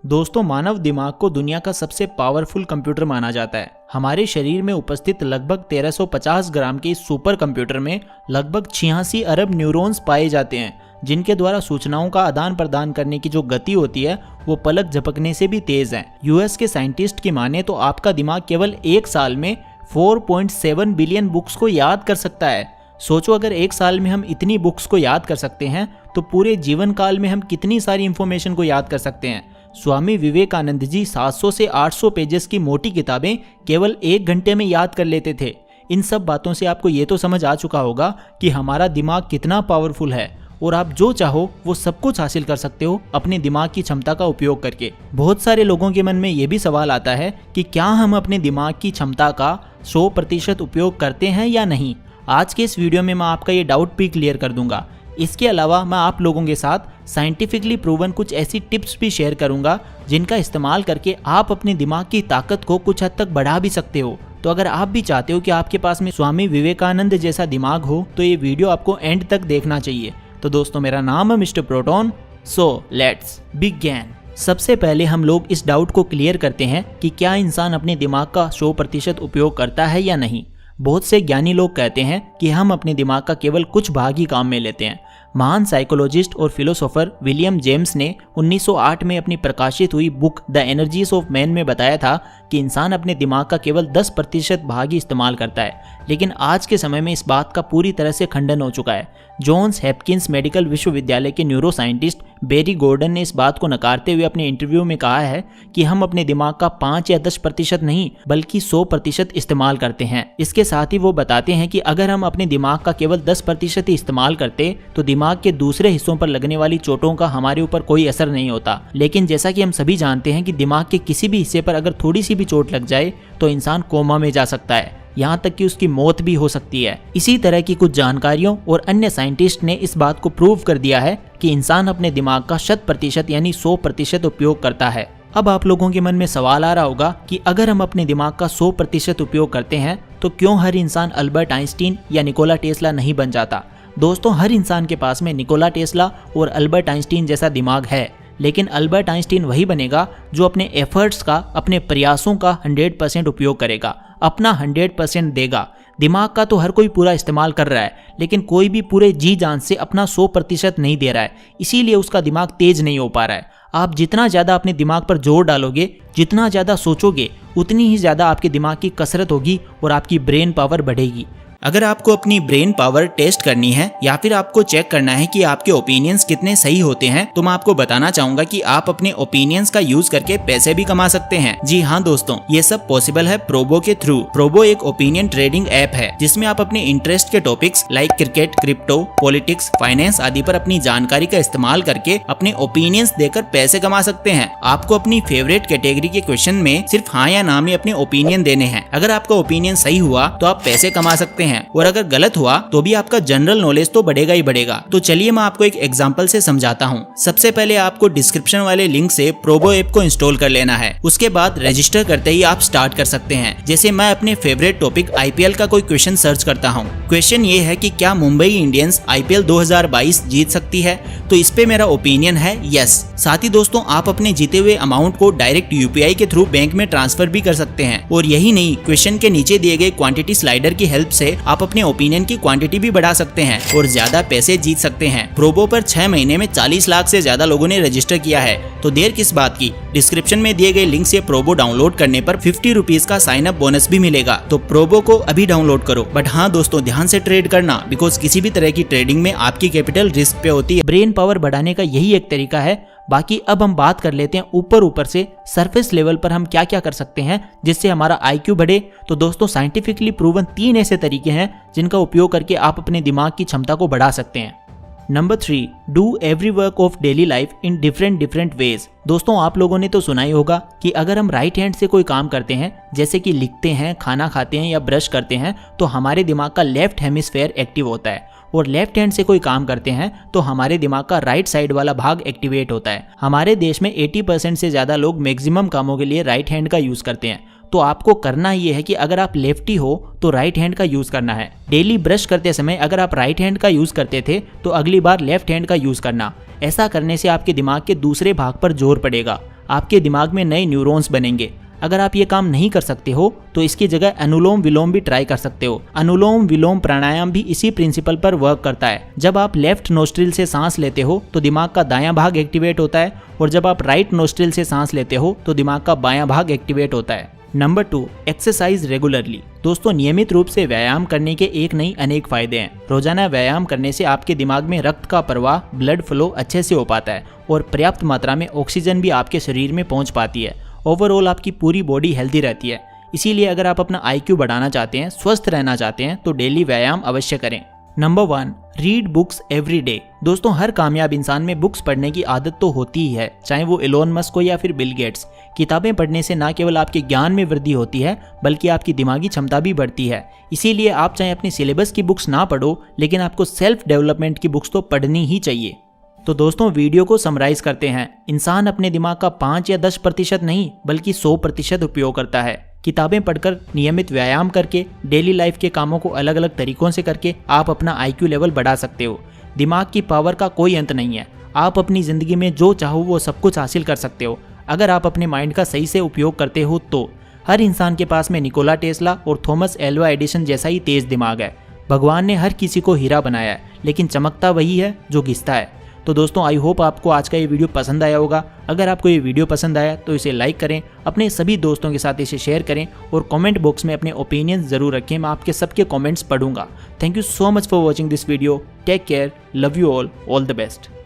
दोस्तों, मानव दिमाग को दुनिया का सबसे पावरफुल कंप्यूटर माना जाता है। हमारे शरीर में उपस्थित लगभग 1350 ग्राम के इस सुपर कंप्यूटर में लगभग 86 अरब न्यूरॉन्स पाए जाते हैं, जिनके द्वारा सूचनाओं का आदान प्रदान करने की जो गति होती है वो पलक झपकने से भी तेज है। यूएस के साइंटिस्ट की माने तो आपका दिमाग केवल एक साल में 4.7 बिलियन बुक्स को याद कर सकता है। सोचो, अगर एक साल में हम इतनी बुक्स को याद कर सकते हैं तो पूरे जीवन काल में हम कितनी सारी इंफॉर्मेशन को याद कर सकते हैं। स्वामी विवेकानंद जी 700 से 800 पेजेस की मोटी किताबें केवल 1 घंटे में याद कर लेते थे। इन सब बातों से आपको ये तो समझ आ चुका होगा कि हमारा दिमाग कितना पावरफुल है और आप जो चाहो वो सब कुछ हासिल कर सकते हो अपने दिमाग की क्षमता का उपयोग करके। बहुत सारे लोगों के मन में ये भी सवाल आता है कि क्या हम अपने दिमाग की क्षमता का 100% उपयोग करते हैं या नहीं। आज के इस वीडियो में मैं आपका ये डाउट भी क्लियर कर दूंगा। इसके अलावा मैं आप लोगों के साथ साइंटिफिकली प्रूवन कुछ ऐसी टिप्स भी शेयर करूंगा जिनका इस्तेमाल करके आप अपने दिमाग की ताकत को कुछ हद तक बढ़ा भी सकते हो। तो अगर आप भी चाहते हो कि आपके पास में स्वामी विवेकानंद जैसा दिमाग हो तो ये वीडियो आपको एंड तक देखना चाहिए। तो दोस्तों, मेरा नाम है mister proton, so let's begin. सबसे पहले हम लोग इस डाउट को क्लियर करते हैं कि क्या इंसान अपने दिमाग का 100% उपयोग करता है या नहीं। बहुत से ज्ञानी लोग कहते हैं कि हम अपने दिमाग का केवल कुछ भाग ही काम में लेते हैं। महान साइकोलॉजिस्ट और फिलोसोफर विलियम जेम्स ने 1908 में अपनी प्रकाशित हुई book the energies of man में बताया था कि इंसान अपने दिमाग का केवल 10% भाग ही इस्तेमाल करता है। लेकिन आज के समय में इस बात का पूरी तरह से खंडन हो चुका है। जॉन्स हॉपकिंस मेडिकल विश्वविद्यालय के न्यूरो साइंटिस्ट बेरी गॉर्डन ने इस बात को नकारते हुए अपने इंटरव्यू में कहा है कि हम अपने दिमाग का 5 या 10% नहीं बल्कि 100% इस्तेमाल करते हैं। इसके साथ ही वो बताते हैं कि अगर हम अपने दिमाग का केवल 10% ही इस्तेमाल करते तो दिमाग के दूसरे हिस्सों पर लगने वाली चोटों का हमारे ऊपर कोई असर नहीं होता। लेकिन जैसा कि हम सभी जानते हैं कि दिमाग के किसी भी हिस्से पर अगर थोड़ी सी भी चोट लग जाए तो इंसान कोमा में जा सकता है, यहाँ तक कि उसकी मौत भी हो सकती है। इसी तरह की कुछ जानकारियों और अन्य साइंटिस्ट ने इस बात को प्रूव कर दिया है कि इंसान अपने दिमाग का 100% यानी 100% उपयोग करता है। अब आप लोगों के मन में सवाल आ रहा होगा कि अगर हम अपने दिमाग का 100% उपयोग करते हैं तो क्यों हर इंसान अल्बर्ट आइंस्टीन या निकोला टेस्ला नहीं बन जाता। दोस्तों, हर इंसान के पास में निकोला टेस्ला और अल्बर्ट आइंस्टीन जैसा दिमाग है, लेकिन अल्बर्ट आइंस्टीन वही बनेगा जो अपने एफर्ट्स का, अपने प्रयासों का 100% उपयोग करेगा, अपना 100% देगा। दिमाग का तो हर कोई पूरा इस्तेमाल कर रहा है, लेकिन कोई भी पूरे जी जान से अपना 100% नहीं दे रहा है, इसीलिए उसका दिमाग तेज नहीं हो पा रहा है। आप जितना ज़्यादा अपने दिमाग पर जोर डालोगे, जितना ज़्यादा सोचोगे, उतनी ही ज़्यादा आपके दिमाग की कसरत होगी और आपकी ब्रेन पावर बढ़ेगी। अगर आपको अपनी ब्रेन पावर टेस्ट करनी है या फिर आपको चेक करना है कि आपके ओपिनियंस कितने सही होते हैं, तो मैं आपको बताना चाहूंगा कि आप अपने ओपिनियंस का यूज करके पैसे भी कमा सकते हैं। जी हाँ दोस्तों, ये सब पॉसिबल है प्रोबो के थ्रू। प्रोबो एक ओपिनियन ट्रेडिंग ऐप है जिसमें आप अपने इंटरेस्ट के topics like cricket, crypto, politics, finance आदि पर अपनी जानकारी का इस्तेमाल करके अपने ओपिनियंस देकर पैसे कमा सकते हैं। आपको अपनी फेवरेट कैटेगरी के क्वेश्चन में सिर्फ हाँ या ना में अपने ओपिनियन देने हैं। अगर आपका ओपिनियन सही हुआ तो आप पैसे कमा सकते हैं और अगर गलत हुआ तो भी आपका जनरल नॉलेज तो बढ़ेगा ही बढ़ेगा। तो चलिए मैं आपको एक एग्जांपल से समझाता हूँ। सबसे पहले आपको डिस्क्रिप्शन वाले लिंक से प्रोबो ऐप को इंस्टॉल कर लेना है। उसके बाद रजिस्टर करते ही आप स्टार्ट कर सकते हैं। जैसे मैं अपने फेवरेट टॉपिक आईपीएल का कोई क्वेश्चन सर्च करता हूँ। क्वेश्चन ये है कि क्या मुंबई इंडियंस आईपीएल 2022 जीत सकती है, तो इस पे मेरा ओपिनियन है यस। साथ ही दोस्तों, आप अपने जीते हुए अमाउंट को डायरेक्ट यूपीआई के थ्रू बैंक में ट्रांसफर भी कर सकते हैं। और यही नहीं, क्वेश्चन के नीचे दिए गए क्वांटिटी स्लाइडर की हेल्प से आप अपने ओपिनियन की क्वांटिटी भी बढ़ा सकते हैं और ज्यादा पैसे जीत सकते हैं। प्रोबो पर 6 महीने में 40 लाख से ज्यादा लोगों ने रजिस्टर किया है, तो देर किस बात की। डिस्क्रिप्शन में दिए गए लिंक से प्रोबो डाउनलोड करने पर 50 रुपीज का साइन अप बोनस भी मिलेगा। तो प्रोबो को अभी डाउनलोड करो। बट हाँ दोस्तों, ध्यान से ट्रेड करना, बिकॉज किसी भी तरह की ट्रेडिंग में आपकी कैपिटल रिस्क पे होती है। ब्रेन पावर बढ़ाने का यही एक तरीका है। बाकी अब हम बात कर लेते हैं ऊपर से सरफेस लेवल पर हम क्या क्या कर सकते हैं जिससे हमारा आईक्यू बढ़े। तो दोस्तों, साइंटिफिकली प्रूवन 3 ऐसे तरीके हैं जिनका उपयोग करके आप अपने दिमाग की क्षमता को बढ़ा सकते हैं। Number 3, do every work of daily life in different ways. दोस्तों, आप लोगों ने तो सुना ही होगा कि अगर हम राइट हैंड से कोई काम करते हैं, जैसे कि लिखते हैं, खाना खाते हैं या ब्रश करते हैं, तो हमारे दिमाग का लेफ्ट हेमिस्फेयर एक्टिव होता है और लेफ्ट हैंड से कोई काम करते हैं तो हमारे दिमाग का राइट साइड वाला भाग एक्टिवेट होता है। हमारे देश में 80% से ज़्यादा लोग मैक्सिमम कामों के लिए राइट हैंड का यूज़ करते हैं। तो आपको करना ये है कि अगर आप लेफ्टी हो तो राइट हैंड का यूज़ करना है। डेली ब्रश करते समय अगर आप राइट हैंड का यूज़ करते थे तो अगली बार लेफ्ट हैंड का यूज़ करना। ऐसा करने से आपके दिमाग के दूसरे भाग पर जोर पड़ेगा, आपके दिमाग में नए न्यूरॉन्स बनेंगे। अगर आप ये काम नहीं कर सकते हो तो इसकी जगह अनुलोम विलोम भी ट्राई कर सकते हो। अनुलोम विलोम प्राणायाम भी इसी प्रिंसिपल पर वर्क करता है। जब आप लेफ्ट नोस्ट्रिल से सांस लेते हो तो दिमाग का दायां भाग एक्टिवेट होता है और जब आप राइट नोस्ट्रिल से सांस लेते हो तो दिमाग का बायां भाग एक्टिवेट होता है। Number 2, exercise regularly. दोस्तों, नियमित रूप से व्यायाम करने के एक नहीं अनेक फायदे हैं। रोजाना व्यायाम करने से आपके दिमाग में रक्त का प्रवाह, ब्लड फ्लो अच्छे से हो पाता है और पर्याप्त मात्रा में ऑक्सीजन भी आपके शरीर में पहुंच पाती है। ओवरऑल आपकी पूरी बॉडी हेल्दी रहती है। इसीलिए अगर आप अपना IQ बढ़ाना चाहते हैं, स्वस्थ रहना चाहते हैं तो डेली व्यायाम अवश्य करें। Number 1, read books every day. दोस्तों, हर कामयाब इंसान में बुक्स पढ़ने की आदत तो होती ही है, चाहे वो एलोन मस्क हो या फिर बिल गेट्स। किताबें पढ़ने से न केवल आपके ज्ञान में वृद्धि होती है बल्कि आपकी दिमागी क्षमता भी बढ़ती है। इसीलिए आप चाहे अपनी सिलेबस की बुक्स ना पढ़ो, लेकिन आपको सेल्फ डेवलपमेंट की बुक्स तो पढ़नी ही चाहिए। तो दोस्तों, वीडियो को समराइज करते हैं। इंसान अपने दिमाग का 5 या 10% नहीं बल्कि 100% उपयोग करता है। किताबें पढ़कर, नियमित व्यायाम करके, डेली लाइफ के कामों को अलग अलग तरीकों से करके आप अपना IQ लेवल बढ़ा सकते हो। दिमाग की पावर का कोई अंत नहीं है। आप अपनी ज़िंदगी में जो चाहो वो सब कुछ हासिल कर सकते हो अगर आप अपने माइंड का सही से उपयोग करते हो तो। हर इंसान के पास में निकोला टेस्ला और थॉमस एल्वा एडिसन जैसा ही तेज दिमाग है। भगवान ने हर किसी को हीरा बनाया है, लेकिन चमकता वही है जो घिसता है। तो दोस्तों, आई होप आपको आज का ये वीडियो पसंद आया होगा। अगर आपको ये वीडियो पसंद आया तो इसे लाइक करें, अपने सभी दोस्तों के साथ इसे शेयर करें और कमेंट बॉक्स में अपने ओपिनियंस ज़रूर रखें। मैं आपके सबके कमेंट्स पढ़ूंगा। Thank you so much for watching this video. Take care, love you all the best.